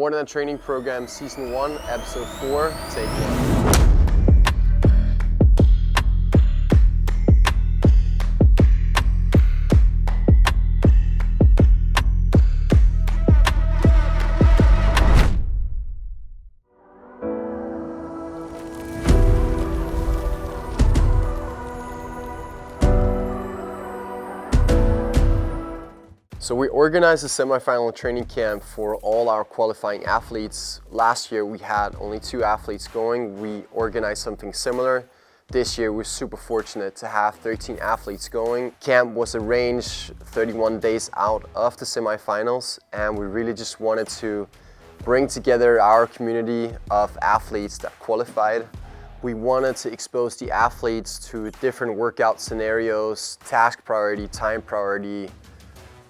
More Than a Training Program Season 1, Episode 4, Take 1. So we organized a semifinal training camp for all our qualifying athletes. Last year we had only 2 athletes going. We organized something similar. This year we're super fortunate to have 13 athletes going. Camp was arranged 31 days out of the semifinals, and we really just wanted to bring together our community of athletes that qualified. We wanted to expose the athletes to different workout scenarios, task priority, time priority,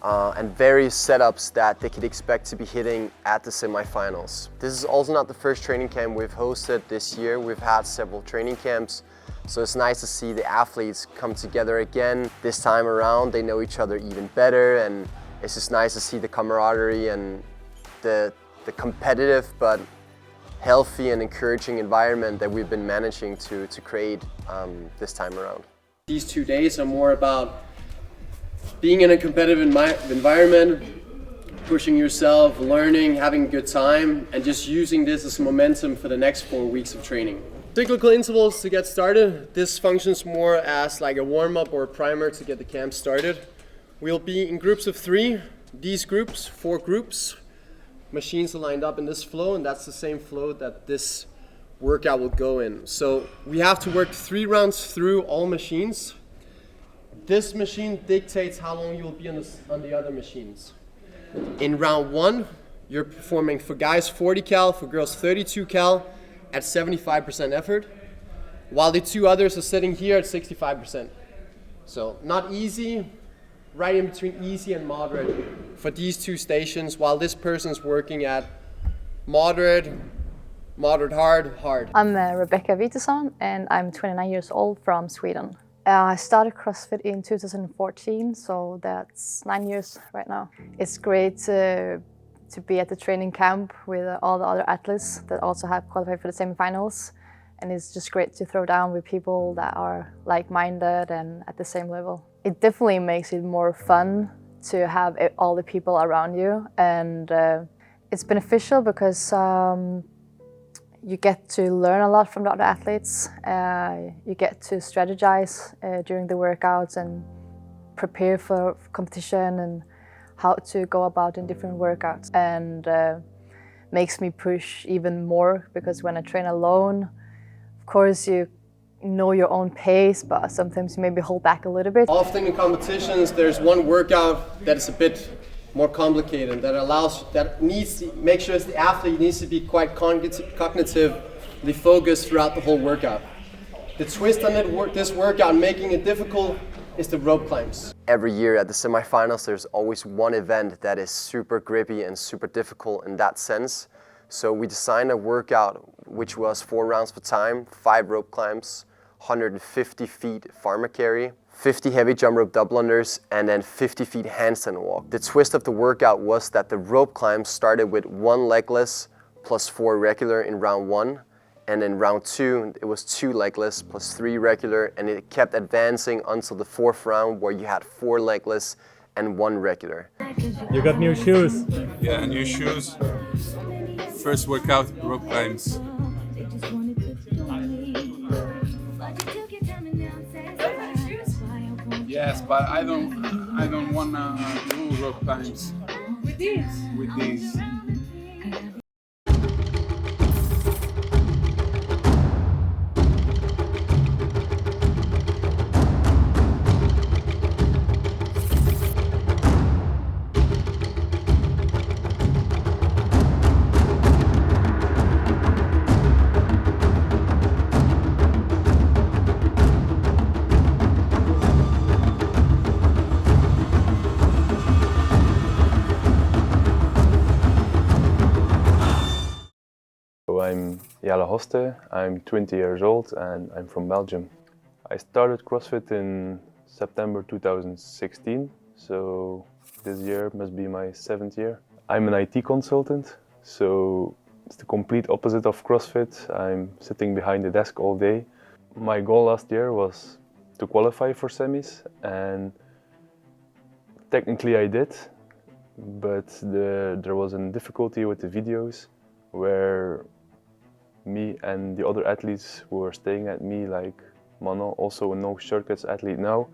and various setups that they could expect to be hitting at the semifinals. This is also not the first training camp we've hosted this year. We've had several training camps, so it's nice to see the athletes come together again. This time around, they know each other even better, and it's just nice to see the camaraderie and the competitive but healthy and encouraging environment that we've been managing to create this time around. These 2 days are more about being in a competitive environment, pushing yourself, learning, having a good time, and just using this as momentum for the next 4 weeks of training. Cyclical intervals to get started. This functions more as like a warm-up or a primer to get the camp started. We'll be in groups of 3. These groups, 4 groups. Machines are lined up in this flow, and that's the same flow that this workout will go in. So we have to work 3 rounds through all machines. This machine dictates how long you will be on the other machines. In round 1, you're performing for guys 40 cal, for girls 32 cal at 75% effort, while the 2 others are sitting here at 65%. So not easy, right in between easy and moderate for these 2 stations, while this person's working at moderate, hard, hard. I'm Rebecka Vitesson, and I'm 29 years old from Sweden. I started CrossFit in 2014, so that's 9 years right now. It's great to be at the training camp with all the other athletes that also have qualified for the semifinals. And it's just great to throw down with people that are like-minded and at the same level. It definitely makes it more fun to have all the people around you. And it's beneficial because you get to learn a lot from the other athletes. You get to strategize during the workouts and prepare for competition and how to go about in different workouts. And makes me push even more, because when I train alone, of course you know your own pace, but sometimes you maybe hold back a little bit. Often in competitions, there's one workout that is a bit more complicated, make sure the athlete needs to be quite cognitively focused throughout the whole workout. The twist on this workout, making it difficult, is the rope climbs. Every year at the semifinals, there's always one event that is super grippy and super difficult in that sense. So we designed a workout which was 4 rounds for time, 5 rope climbs, 150 feet farmer carry, 50 heavy jump rope double unders, and then 50 feet handstand walk. The twist of the workout was that the rope climb started with 1 legless plus 4 regular in round 1, and in round 2 it was 2 legless plus 3 regular, and it kept advancing until the 4th round where you had 4 legless and 1 regular. You got new shoes? Yeah, new shoes. First workout, rope climbs. Yes, but I don't wanna do rope climbs. With these? With these. I'm Jelle Hoste, I'm 20 years old and I'm from Belgium. I started CrossFit in September 2016, so this year must be my 7th year. I'm an IT consultant, So it's the complete opposite of CrossFit. I'm sitting behind the desk all day. My goal last year was to qualify for semis, and technically I did, but there was a difficulty with the videos where me and the other athletes who were staying at me, like Mano, also a NoShortCuts athlete now,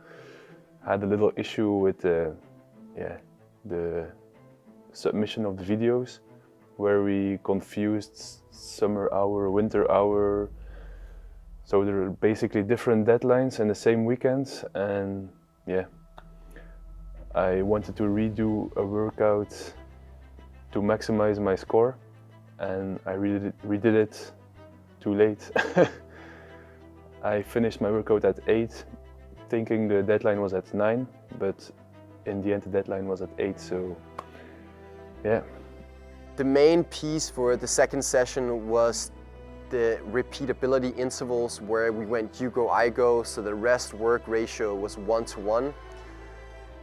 had a little issue with the submission of the videos, where we confused summer hour, winter hour. So there are basically different deadlines and the same weekends, and yeah, I wanted to redo a workout to maximize my score, and I redid it too late. I finished my workout at 8, thinking the deadline was at 9, but in the end the deadline was at 8, so yeah. The main piece for the second session was the repeatability intervals, where we went you go, I go, so the rest work ratio was 1:1.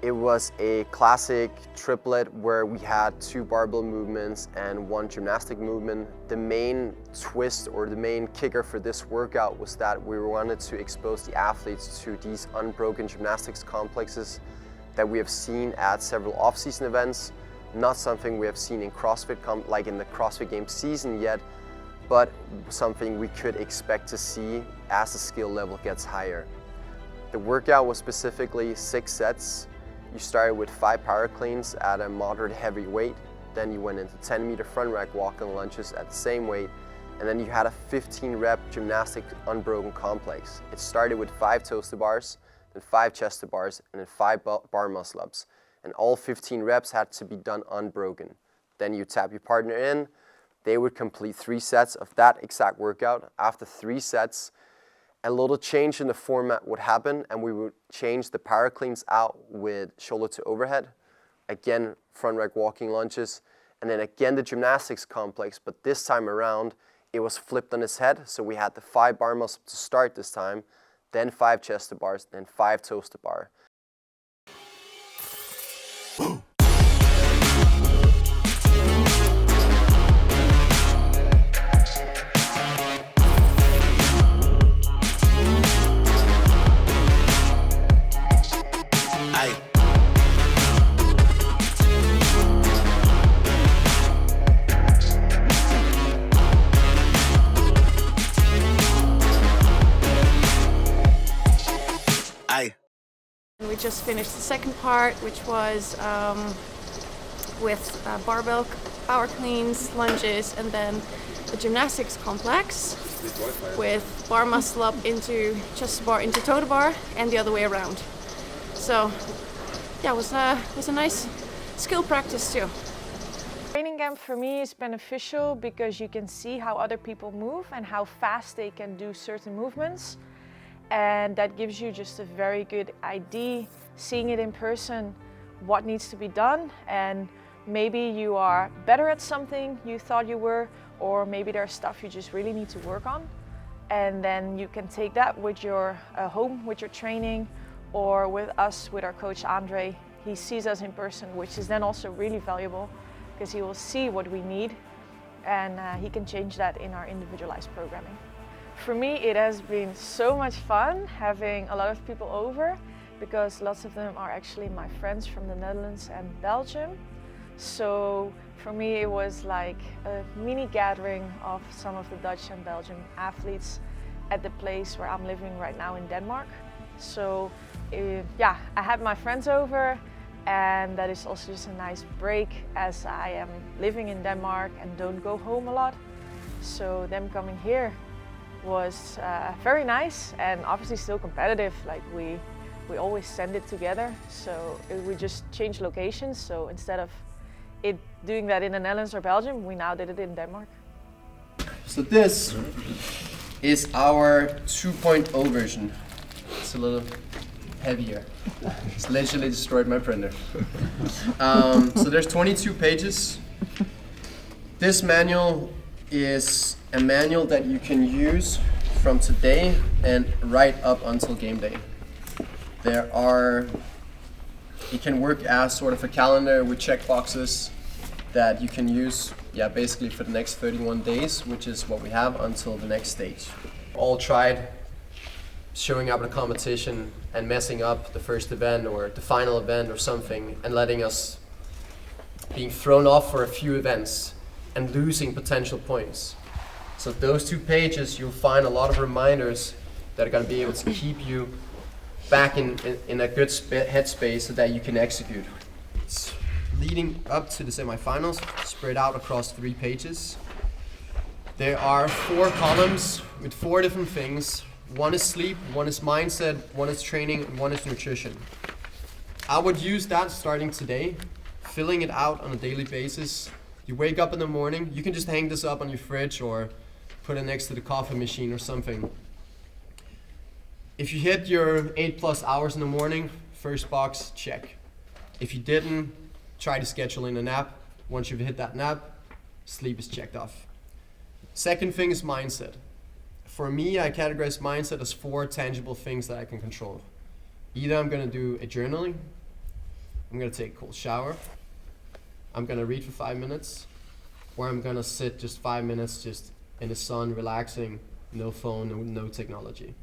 It was a classic triplet where we had 2 barbell movements and 1 gymnastic movement. The main twist or the main kicker for this workout was that we wanted to expose the athletes to these unbroken gymnastics complexes that we have seen at several off-season events. Not something we have seen in CrossFit, like in the CrossFit Games season yet, but something we could expect to see as the skill level gets higher. The workout was specifically 6 sets. You started with 5 power cleans at a moderate heavy weight, then you went into 10-meter front rack walk and lunges at the same weight, and then you had a 15-rep gymnastic unbroken complex. It started with 5 toes to bars, then 5 chest to bars, and then 5 bar muscle ups. And all 15 reps had to be done unbroken. Then you tap your partner in, they would complete 3 sets of that exact workout. After 3 sets, a little change in the format would happen, and we would change the power cleans out with shoulder to overhead, again front rack walking lunges, and then again the gymnastics complex, but this time around it was flipped on its head. So we had the 5 bar muscle to start this time, then 5 chest to bars, then 5 toes to bar. We just finished the second part, which was with barbell power cleans, lunges, and then the gymnastics complex with bar muscle up into chest to bar into toe to bar, and the other way around. So yeah, it was a nice skill practice too. Training camp for me is beneficial because you can see how other people move and how fast they can do certain movements. And that gives you just a very good idea, seeing it in person, what needs to be done. And maybe you are better at something you thought you were, or maybe there's stuff you just really need to work on. And then you can take that with your home, with your training, or with us, with our coach Andre. He sees us in person, which is then also really valuable because he will see what we need, and he can change that in our individualized programming. For me, it has been so much fun having a lot of people over, because lots of them are actually my friends from the Netherlands and Belgium. So for me, it was like a mini gathering of some of the Dutch and Belgian athletes at the place where I'm living right now in Denmark. So yeah, I had my friends over, and that is also just a nice break as I am living in Denmark and don't go home a lot. So them coming here was very nice, and obviously still competitive. Like we always send it together, so we just changed locations. So instead of it doing that in the Netherlands or Belgium, we now did it in Denmark. So this is our 2.0 version. It's a little heavier. It's literally destroyed my printer. So there's 22 pages. This manual is a manual that you can use from today and right up until game day. It can work as sort of a calendar with check boxes that you can use yeah, basically for the next 31 days, which is what we have until the next stage. All tried showing up at a competition and messing up the first event or the final event or something, and letting us being thrown off for a few events and losing potential points. So those 2 pages, you'll find a lot of reminders that are going to be able to keep you back in a good headspace so that you can execute. It's leading up to the semifinals, spread out across 3 pages. There are 4 columns with 4 different things. 1 is sleep, 1 is mindset, 1 is training, and 1 is nutrition. I would use that starting today, filling it out on a daily basis. You wake up in the morning, you can just hang this up on your fridge or put it next to the coffee machine or something. If you hit your 8+ hours in the morning, first box, check. If you didn't, try to schedule in a nap. Once you've hit that nap, sleep is checked off. Second thing is mindset. For me, I categorize mindset as 4 tangible things that I can control. Either I'm gonna do a journaling, I'm gonna take a cold shower, I'm gonna read for 5 minutes, or I'm gonna sit just 5 minutes just in the sun, relaxing, no phone, no technology.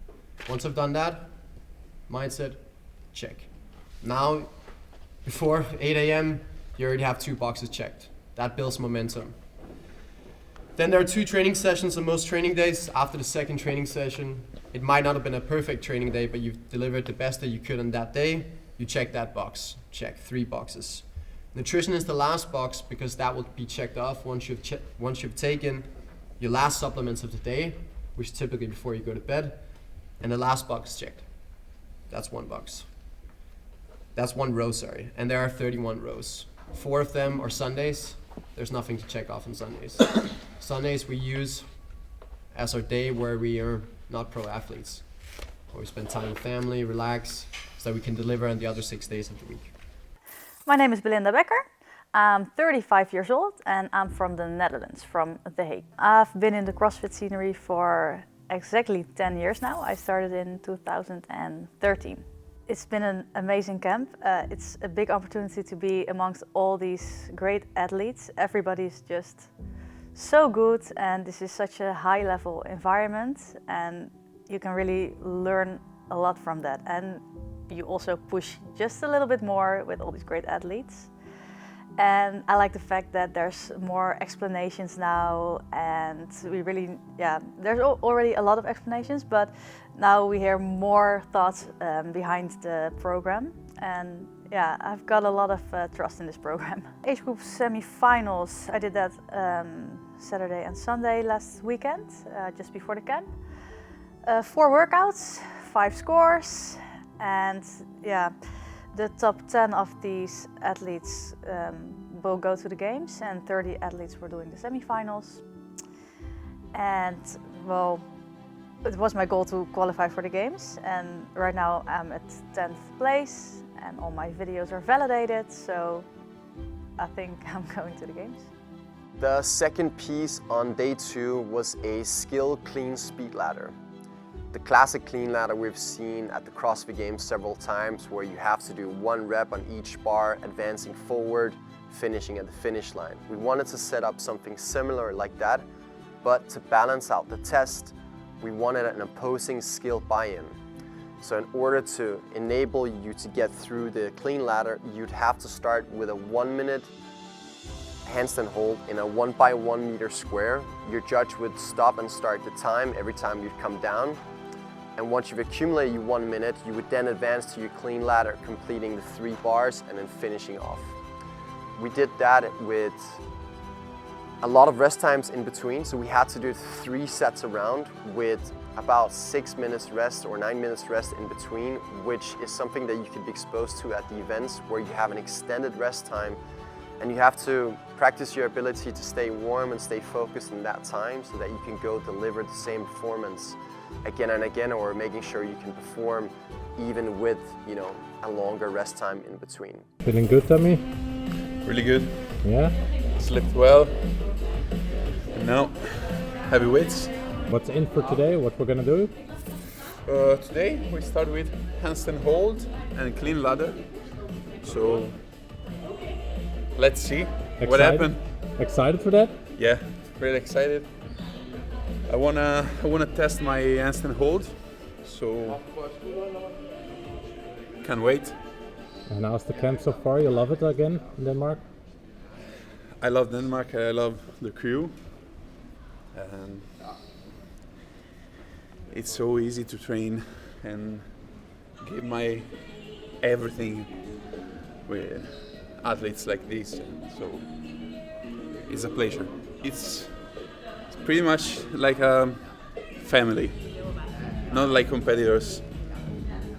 Once I've done that, mindset, check. Now, before 8 a.m., you already have 2 boxes checked. That builds momentum. Then there are 2 training sessions on most training days. After the second training session, it might not have been a perfect training day, but you've delivered the best that you could on that day. You check that box, check 3 boxes. Nutrition is the last box because that will be checked off once you've taken your last supplements of the day, which is typically before you go to bed, and the last box is checked. That's 1 box. That's 1 row, sorry. And there are 31 rows. 4 of them are Sundays. There's nothing to check off on Sundays. Sundays we use as our day where we are not pro athletes, where we spend time with family, relax, so that we can deliver on the other 6 days of the week. My name is Belinda Bekker. I'm 35 years old and I'm from the Netherlands, from The Hague. I've been in the CrossFit scenery for exactly 10 years now. I started in 2013. It's been an amazing camp. It's a big opportunity to be amongst all these great athletes. Everybody's just so good and this is such a high level environment and you can really learn a lot from that. And you also push just a little bit more with all these great athletes. And I like the fact that there's more explanations now and we really, there's already a lot of explanations, but now we hear more thoughts behind the program. And yeah, I've got a lot of trust in this program. Age group semi-finals, I did that Saturday and Sunday last weekend, just before the camp. 4 workouts, 5 scores, and yeah, the top 10 of these athletes will go to the games and 30 athletes were doing the semi-finals. And well, it was my goal to qualify for the games and right now I'm at 10th place and all my videos are validated, so I think I'm going to the games. The second piece on day 2 was a skill clean speed ladder. The classic clean ladder we've seen at the CrossFit Games several times where you have to do 1 rep on each bar, advancing forward, finishing at the finish line. We wanted to set up something similar like that, but to balance out the test, we wanted an opposing skill buy-in. So in order to enable you to get through the clean ladder, you'd have to start with a 1-minute handstand hold in a 1x1 meter square. Your judge would stop and start the time every time you'd come down. And once you've accumulated your 1 minute, you would then advance to your clean ladder, completing the 3 bars and then finishing off. We did that with a lot of rest times in between, so we had to do 3 sets around with about 6 minutes rest or 9 minutes rest in between, which is something that you could be exposed to at the events where you have an extended rest time and you have to practice your ability to stay warm and stay focused in that time so that you can go deliver the same performance again and again, or making sure you can perform even with, you know, a longer rest time in between. Feeling good, Tommy? Really good. Yeah? Slept well. And now, heavy weights. What's in for today? What we're gonna do? Today we start with handstand hold and clean ladder. So let's see what happens. Excited for that? Yeah, really excited. I wanna test my handstand hold, so can't wait. And how's the camp so far? You love it again in Denmark? I love Denmark. I love the crew. And it's so easy to train and give my everything with athletes like this. So it's a pleasure. It's pretty much like a family, not like competitors.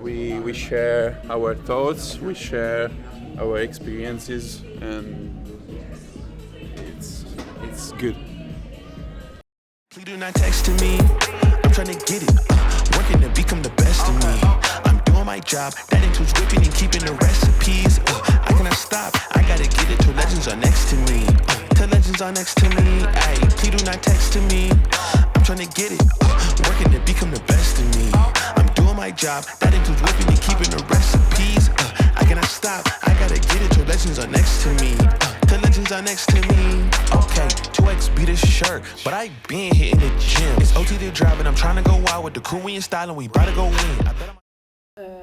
We share our thoughts, we share our experiences, and it's good. Please do not text to me. I'm trying to get it, working to become the best of me. I'm doing my job, that includes whipping and keeping the recipes. I cannot stop, I gotta get it till legends are next to me. Till legends are next to me. Ay, please do not text to me. I'm trying to get it, working to become the best of me. I'm doing my job, that includes whipping and keeping the recipes. I cannot stop, I gotta get it till legends are next to me. Till legends are next to me. Okay, 2X beat this shirt, but I been hitting the gym. It's OT to drive and I'm trying to go out with the crew we in style and we about to go win.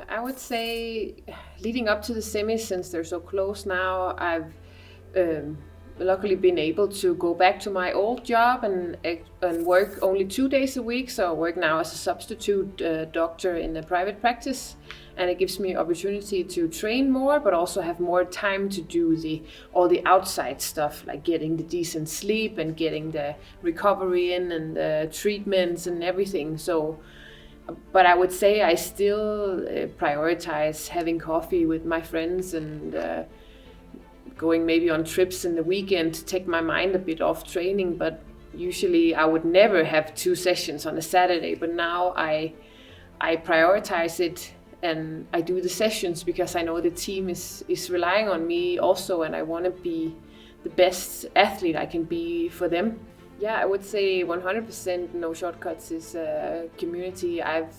I would say leading up to the semis, since they're so close now, I've luckily been able to go back to my old job and work only 2 days a week. So I work now as a substitute doctor in a private practice, and it gives me opportunity to train more, but also have more time to do all the outside stuff, like getting the decent sleep and getting the recovery in and the treatments and everything. So, but I would say I still prioritize having coffee with my friends and going maybe on trips in the weekend to take my mind a bit off training. But usually I would never have 2 sessions on a Saturday, but now I prioritize it and I do the sessions because I know the team is relying on me also, and I want to be the best athlete I can be for them. Yeah, I would say 100% NoShortCuts is a community. I've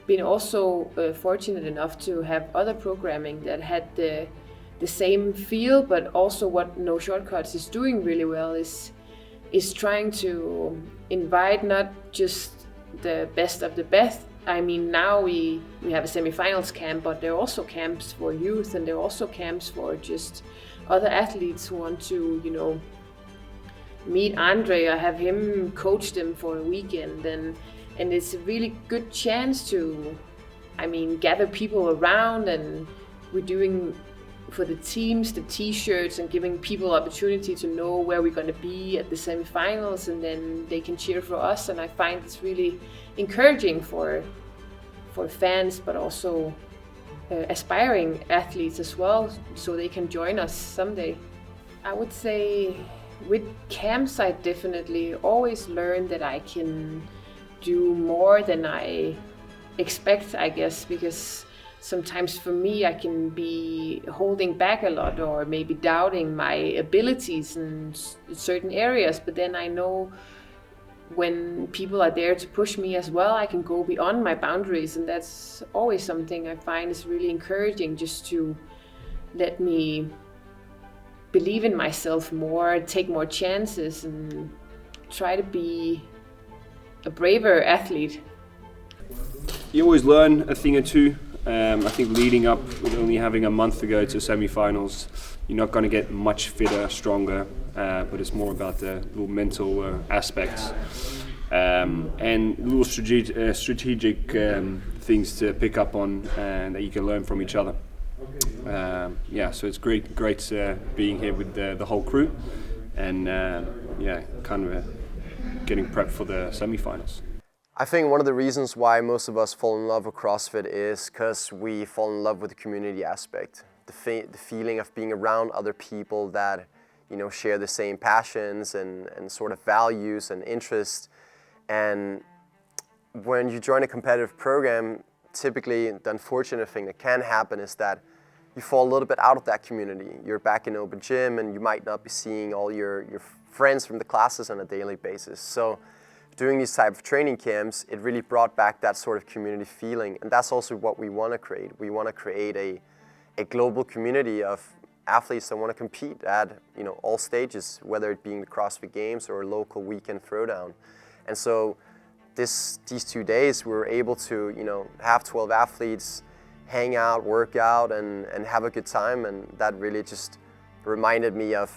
been also fortunate enough to have other programming that had the same feel, but also what NoShortCuts is doing really well is trying to invite not just the best of the best. I mean, now we have a semifinals camp, but there are also camps for youth, and there are also camps for just other athletes who want to, meet Andre or have him coach them for a weekend. And it's a really good chance to, gather people around, and we're doing for the teams the t-shirts and giving people opportunity to know where we're going to be at the semifinals, and then they can cheer for us. And I find it's really encouraging for fans, but also aspiring athletes as well, so they can join us someday. I would say with camps I definitely always learn that I can do more than I expect, I guess, because sometimes for me I can be holding back a lot or maybe doubting my abilities in certain areas, but then I know when people are there to push me as well, I can go beyond my boundaries, and that's always something I find is really encouraging, just to let me believe in myself more, take more chances, and try to be a braver athlete. You always learn a thing or two. I think leading up with only having a month to go to semi-finals, you're not going to get much fitter, stronger, but it's more about the little mental aspects and little strategic things to pick up on and that you can learn from each other. So it's great being here with the whole crew, and getting prepped for the semi-finals. I think one of the reasons why most of us fall in love with CrossFit is because we fall in love with the community aspect. The feeling of being around other people that share the same passions and sort of values and interests. And when you join a competitive program, typically the unfortunate thing that can happen is that you fall a little bit out of that community. You're back in open gym and you might not be seeing all your friends from the classes on a daily basis. So doing these type of training camps, it really brought back that sort of community feeling, and that's also what we want to create. We want to create a global community of athletes that want to compete at all stages, whether it being the CrossFit Games or a local weekend throwdown. And so these 2 days we were able to have 12 athletes hang out, work out, and have a good time, and that really just reminded me of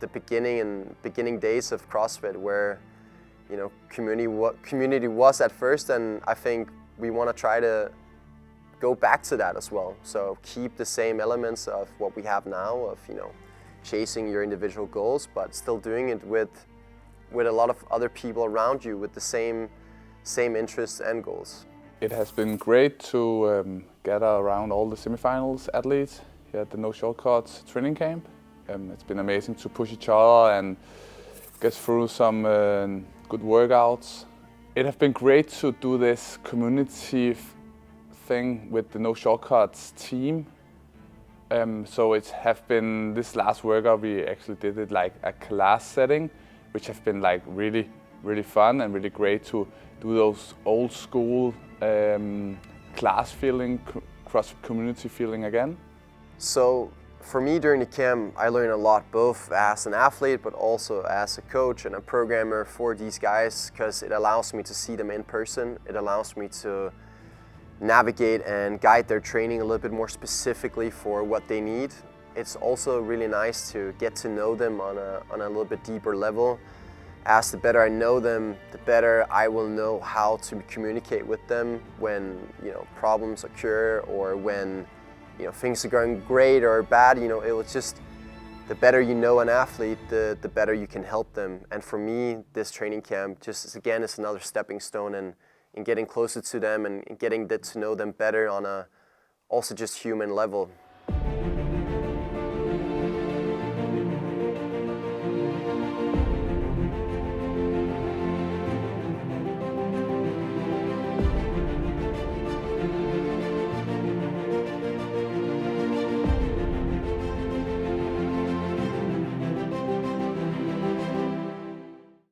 the beginning days of CrossFit, where community was at first, and I think we want to try to go back to that as well. So keep the same elements of what we have now, of chasing your individual goals, but still doing it with a lot of other people around you with the same interests and goals. It has been great to gather around all the semifinals athletes here at the NoShortCuts training camp. It's been amazing to push each other and get through some good workouts. It has been great to do this community thing with the NoShortCuts team. So it have been this last workout we actually did it like a class setting, which have been like really fun and really great to do those old school class feeling, CrossFit community feeling again. So for me during the camp, I learned a lot, both as an athlete but also as a coach and a programmer for these guys, because it allows me to see them in person. It allows me to navigate and guide their training a little bit more specifically for what they need. It's also really nice to get to know them on a little bit deeper level. As the better I know them, the better I will know how to communicate with them when problems occur, or when things are going great or bad. It was just, the better you know an athlete, the better you can help them. And for me, this training camp just again is another stepping stone in getting closer to them and getting to know them better on a also just human level.